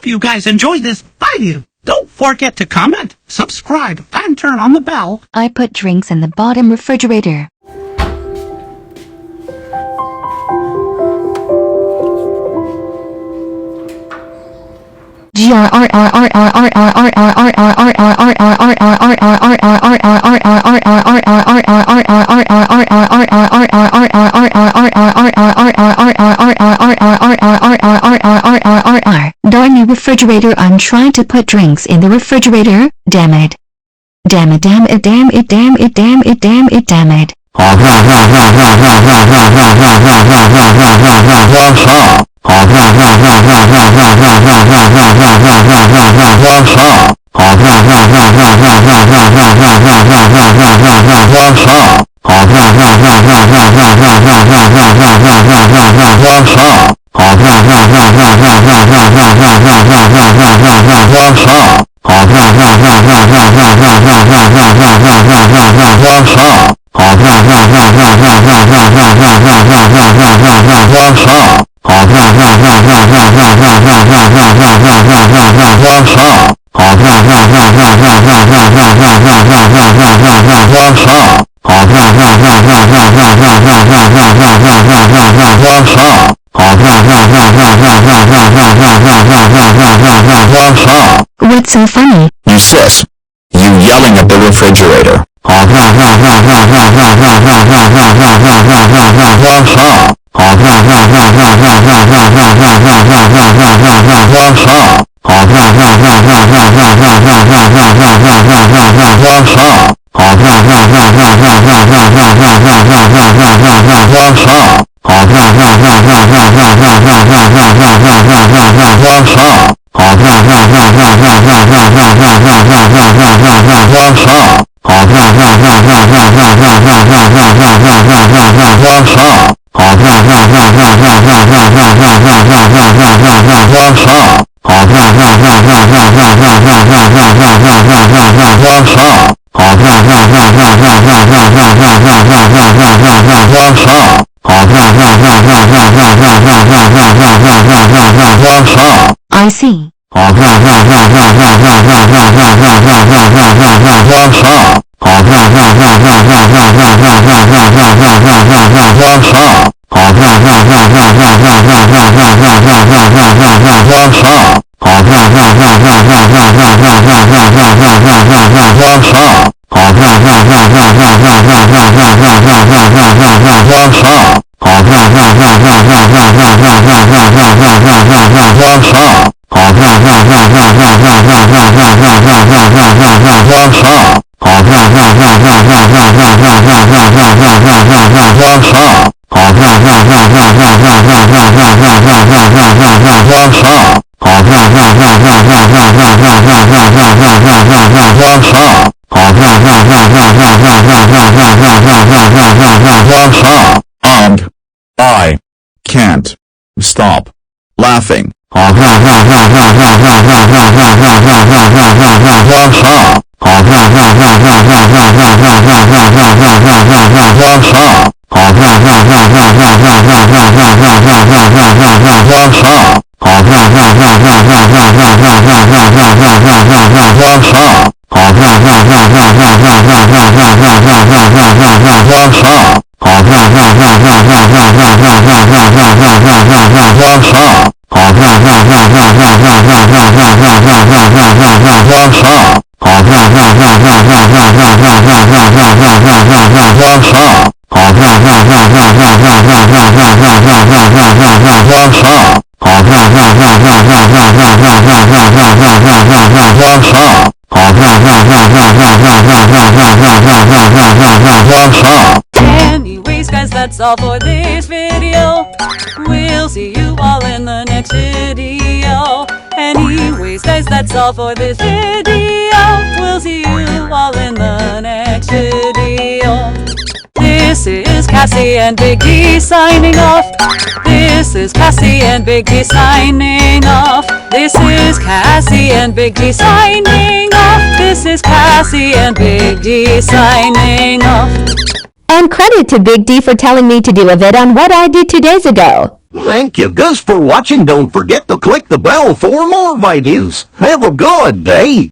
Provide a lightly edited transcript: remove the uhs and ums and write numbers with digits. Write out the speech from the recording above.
you guys enjoyed this video. Don't forget to comment, subscribe, and turn on the bell. I put drinks in the bottom refrigerator. Darn you refrigerator, I'm trying to put drinks in the refrigerator, damn it. Damn it, damn it, damn it, damn it, damn it, damn it, damn it. What's so funny? You sis. You yelling at the refrigerator. I see. I can't stop laughing. Anyways guys, that's all for this video. We'll see you all in the next video. Anyways guys, that's all for this video. We'll see you all in the next video. This is Cassie and Big D signing off. This is Cassie and Big D signing off. This is Cassie and Big D signing off. This is Cassie and Big D signing off. And credit to Big D for telling me to do a vid on what I did 2 days ago. Thank you guys for watching. Don't forget to click the bell for more videos. Have a good day.